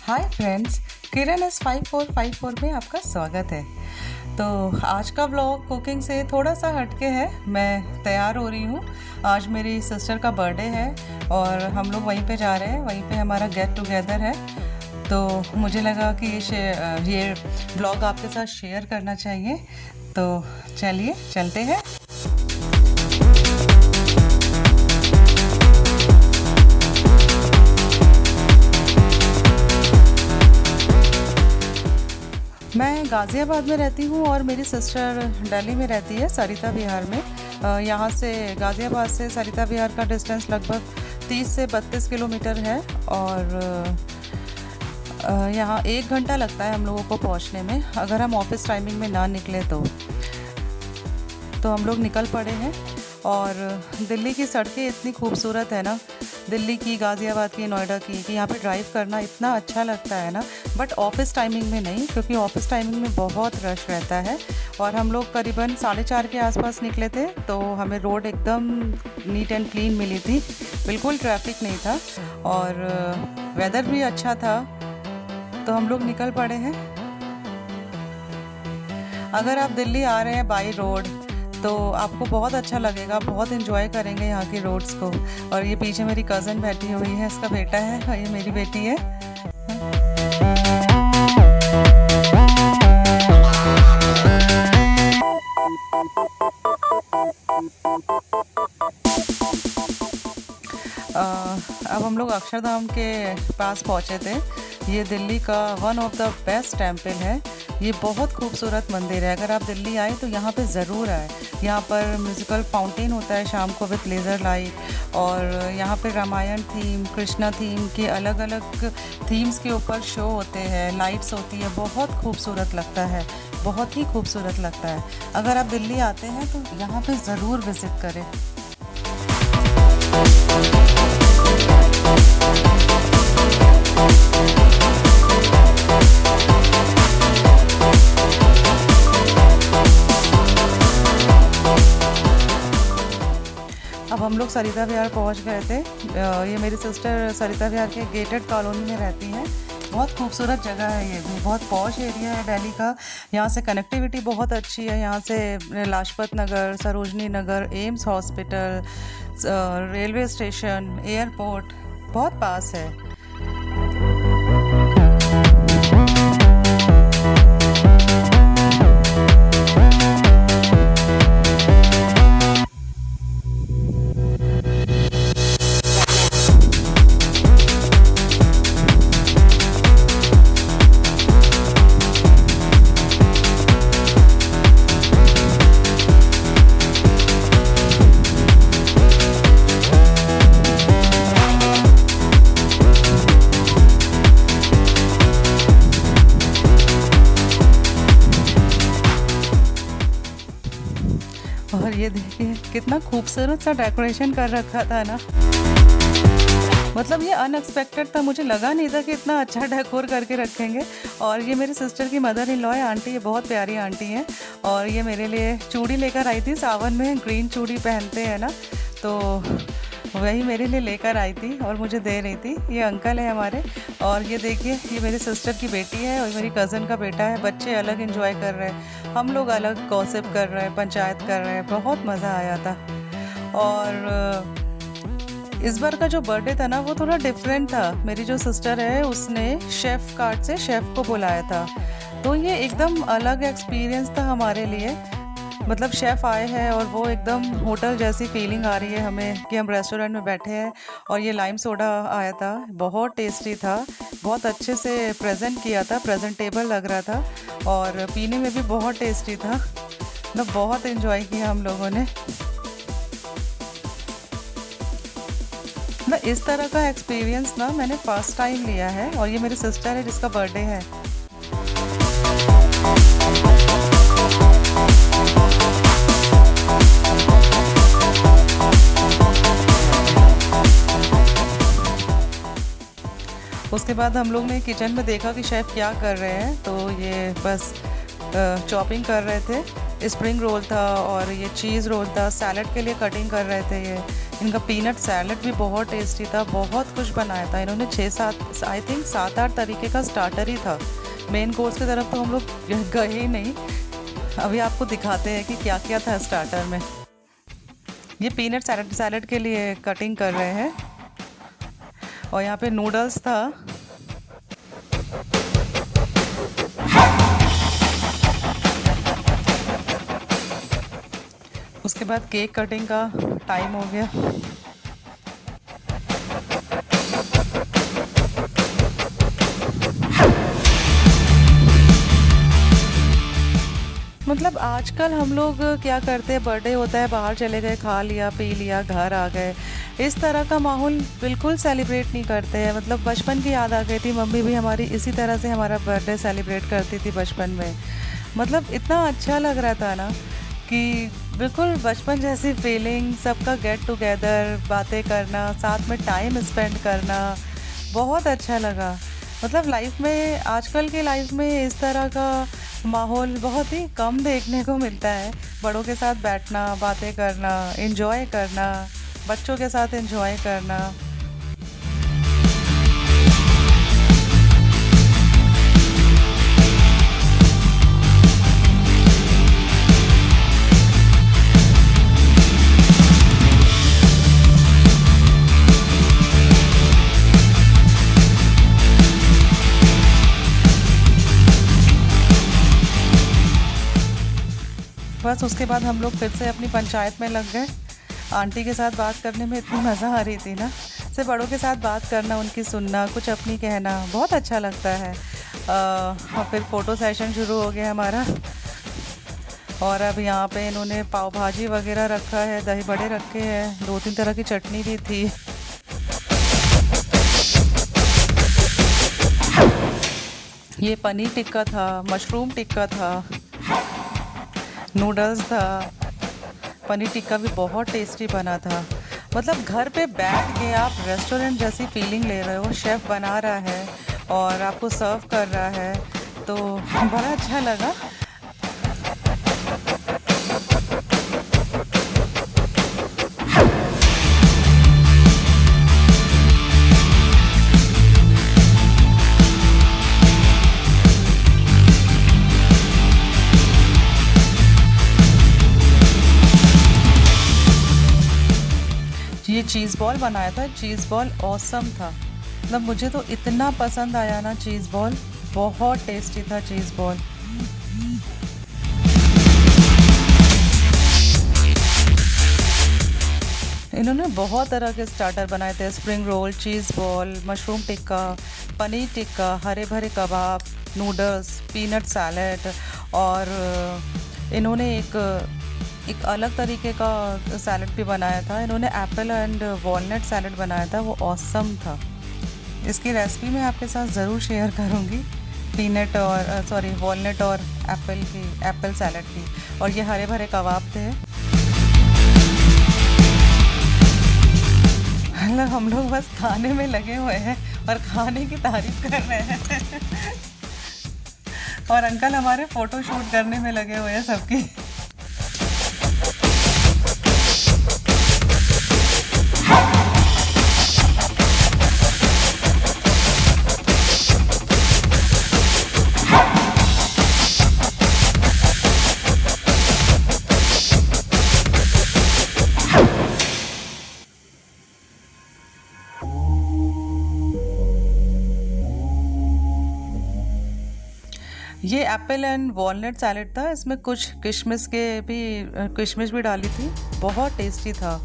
Hi friends, किरण S 5454 में आपका स्वागत है। तो आज का व्लॉग कुकिंग से थोड़ा सा हटके है। मैं तैयार हो रही हूँ। आज मेरी सिस्टर का बर्थडे है और हम लोग वहीं पे जा रहे हैं। वहीं पे हमारा गेट टुगेदर है। तो मुझे लगा कि ये व्लॉग आपके साथ शेयर करना चाहिए। तो चलिए चलते हैं। मैं गाज़ियाबाद में रहती हूँ और मेरी सिस्टर दिल्ली में रहती है, सरिता विहार में। यहाँ से गाज़ियाबाद से सरिता विहार का डिस्टेंस लगभग 30 से 32 किलोमीटर है और यहाँ 1 घंटा लगता है हम लोगों को पहुँचने में, अगर हम ऑफिस टाइमिंग में ना निकले तो हम लोग निकल पड़े हैं। और दिल्ली की सड़कें इतनी खूबसूरत है ना, दिल्ली की, गाज़ियाबाद की, नोएडा की, कि यहाँ पे ड्राइव करना इतना अच्छा लगता है ना। बट ऑफिस टाइमिंग में नहीं, क्योंकि ऑफिस टाइमिंग में बहुत रश रहता है। और हम लोग करीबन 4:30 के आसपास निकले थे, तो हमें रोड एकदम नीट एंड क्लीन मिली थी, बिल्कुल ट्रैफिक नहीं था और वेदर भी अच्छा था। तो हम लोग निकल पड़े हैं। अगर आप दिल्ली आ रहे हैं बाई रोड तो आपको बहुत अच्छा लगेगा, बहुत एंजॉय करेंगे यहाँ की रोड्स को। और ये पीछे मेरी कज़न बैठी हुई है, इसका बेटा है और ये मेरी बेटी है। अब हम लोग अक्षरधाम के पास पहुँचे थे। ये दिल्ली का one of the best temple है। ये बहुत खूबसूरत मंदिर है। अगर आप दिल्ली आए तो यहाँ पे ज़रूर आए। यहाँ पर म्यूज़िकल फाउंटेन होता है शाम को विथ लेज़र लाइट, और यहाँ पे रामायण थीम, कृष्णा थीम के अलग अलग थीम्स के ऊपर शो होते हैं, लाइट्स होती है। बहुत खूबसूरत लगता है, बहुत ही खूबसूरत लगता है। अगर आप दिल्ली आते हैं तो यहाँ पे ज़रूर विज़िट करें। अब हम लोग सरिता विहार पहुंच गए थे। ये मेरी सिस्टर सरिता विहार के गेटेड कॉलोनी में रहती हैं। बहुत खूबसूरत जगह है, ये भी बहुत पॉश एरिया है दिल्ली का। यहाँ से कनेक्टिविटी बहुत अच्छी है। यहाँ से Lajpat Nagar, Sarojini Nagar, AIIMS hospital, railway station, airport बहुत पास है। और ये देखिए कितना खूबसूरत सा डेकोरेशन कर रखा था ना। मतलब ये अनएक्सपेक्टेड था, मुझे लगा नहीं था कि इतना अच्छा डेकोर करके रखेंगे। और ये मेरी सिस्टर की मदर इन लॉ है, आंटी, ये बहुत प्यारी आंटी हैं। और ये मेरे लिए चूड़ी लेकर आई थी। सावन में ग्रीन चूड़ी पहनते हैं ना, तो वही मेरे लिए लेकर आई थी और मुझे दे रही थी। ये अंकल है हमारे। और ये देखिए, ये मेरी सिस्टर की बेटी है और मेरी कज़न का बेटा है। बच्चे अलग एंजॉय कर रहे हैं, हम लोग अलग गॉसिप कर रहे हैं, पंचायत कर रहे हैं। बहुत मज़ा आया था। और इस बार का जो बर्थडे था ना, वो थोड़ा डिफरेंट था। मेरी जो सिस्टर है उसने शेफ़ कार्ड से शेफ़ को बुलाया था, तो ये एकदम अलग एक्सपीरियंस था हमारे लिए। मतलब शेफ़ आए हैं और वो एकदम होटल जैसी फीलिंग आ रही है हमें कि हम रेस्टोरेंट में बैठे हैं। और ये लाइम सोडा आया था, बहुत टेस्टी था, बहुत अच्छे से प्रेजेंट किया था, प्रेजेंटेबल लग रहा था और पीने में भी बहुत टेस्टी था। मतलब बहुत एंजॉय किया हम लोगों ने। मैं इस तरह का एक्सपीरियंस ना मैंने फर्स्ट टाइम लिया है। और ये मेरी सिस्टर है जिसका बर्थडे है। उसके बाद हम लोग ने किचन में देखा कि शेफ़ क्या कर रहे हैं। तो ये बस चॉपिंग कर रहे थे। स्प्रिंग रोल था और ये चीज़ रोल था, सैलड के लिए कटिंग कर रहे थे। इनका पीनट सैलेड भी बहुत टेस्टी था, बहुत कुछ बनाया था इन्होंने। 6-7 आई थिंक 7-8 तरीके का स्टार्टर ही था। मेन कोर्स की तरफ तो हम लोग गए ही नहीं। अभी आपको दिखाते हैं कि क्या क्या था स्टार्टर में। ये पीनट सैलेड के लिए कटिंग कर रहे हैं। और यहाँ पे नूडल्स था। उसके बाद केक कटिंग का टाइम हो गया। मतलब आजकल हम लोग क्या करते हैं, बर्थडे होता है, बाहर चले गए, खा लिया पी लिया, घर आ गए। इस तरह का माहौल बिल्कुल सेलिब्रेट नहीं करते हैं। मतलब बचपन की याद आ गई थी। मम्मी भी हमारी इसी तरह से हमारा बर्थडे सेलिब्रेट करती थी बचपन में। मतलब इतना अच्छा लग रहा था ना कि बिल्कुल बचपन जैसी फीलिंग, सबका गेट टुगेदर, बातें करना, साथ में टाइम स्पेंड करना, बहुत अच्छा लगा। मतलब लाइफ में, आजकल की लाइफ में इस तरह का माहौल बहुत ही कम देखने को मिलता है। बड़ों के साथ बैठना, बातें करना, एंजॉय करना, बच्चों के साथ एंजॉय करना। बस उसके बाद हम लोग फिर से अपनी पंचायत में लग गए। आंटी के साथ बात करने में इतनी मज़ा आ रही थी ना, से बड़ों के साथ बात करना, उनकी सुनना, कुछ अपनी कहना, बहुत अच्छा लगता है। और फिर फ़ोटो सेशन शुरू हो गया हमारा। और अब यहाँ पे इन्होंने पाव भाजी वगैरह रखा है, दही बड़े रखे हैं, 2-3 तरह की चटनी भी थी। ये पनीर टिक्का था, मशरूम टिक्का था, नूडल्स था। पनीर टिक्का भी बहुत टेस्टी बना था। मतलब घर पे बैठ के आप रेस्टोरेंट जैसी फीलिंग ले रहे हो। शेफ़ बना रहा है और आपको सर्व कर रहा है, तो बड़ा अच्छा लगा। ये चीज़ बॉल बनाया था। चीज़ बॉल ऑसम था। मतलब मुझे तो इतना पसंद आया ना चीज़ बॉल, बहुत टेस्टी था चीज़ बॉल। इन्होंने बहुत तरह के स्टार्टर बनाए थे। Spring roll, cheese ball, mushroom tikka, paneer tikka, hara bhara kabab, noodles, peanut salad. और इन्होंने एक अलग तरीके का सैलेड भी बनाया था। इन्होंने एप्पल एंड वॉलनट सैलेड बनाया था, वो ऑसम था। इसकी रेसिपी मैं आपके साथ ज़रूर शेयर करूँगी। पीनट और वॉलनट और एप्पल सैलेड की। और ये हरे भरे कबाब थे। मतलब हम लोग बस खाने में लगे हुए हैं और खाने की तारीफ कर रहे हैं। और अंकल हमारे फ़ोटो शूट करने में लगे हुए हैं सबकी। ये एप्पल एंड वॉलनट सैलेड था। इसमें कुछ किशमिश भी डाली थी, बहुत टेस्टी था।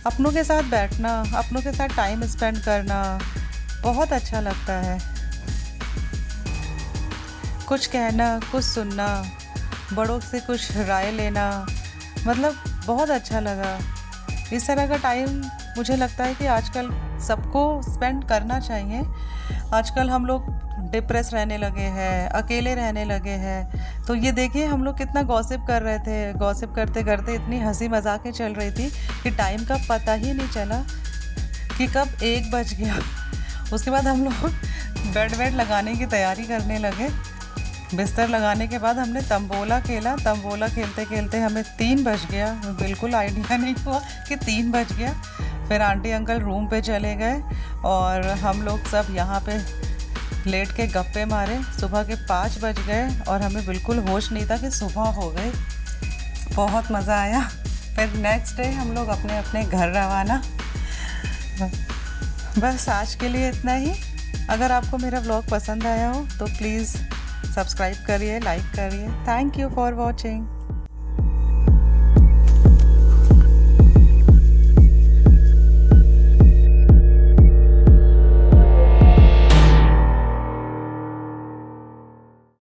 अपनों के साथ बैठना, अपनों के साथ टाइम स्पेंड करना बहुत अच्छा लगता है। कुछ कहना, कुछ सुनना, बड़ों से कुछ राय लेना, मतलब बहुत अच्छा लगा। इस तरह का टाइम मुझे लगता है कि आजकल सबको स्पेंड करना चाहिए। आजकल हम लोग डिप्रेस रहने लगे हैं, अकेले रहने लगे हैं। तो ये देखिए हम लोग कितना गॉसिप कर रहे थे, गॉसिप करते करते इतनी हंसी मजाकें चल रही थी कि टाइम का पता ही नहीं चला कि कब 1 बज गया। उसके बाद हम लोग बेड वेड लगाने की तैयारी करने लगे। बिस्तर लगाने के बाद हमने तंबोला खेला। तंबोला खेलते खेलते हमें 3 बज गया। बिल्कुल आइडिया नहीं हुआ कि 3 बज गया। फिर आंटी अंकल रूम पे चले गए और हम लोग सब यहाँ पे लेट के गप्पे मारे। सुबह के 5 बज गए और हमें बिल्कुल होश नहीं था कि सुबह हो गई। बहुत मज़ा आया। फिर नेक्स्ट डे हम लोग अपने अपने घर रवाना। बस आज के लिए इतना ही। अगर आपको मेरा व्लॉग पसंद आया हो तो प्लीज़ सब्सक्राइब करिए, लाइक करिए। Thank you for watching.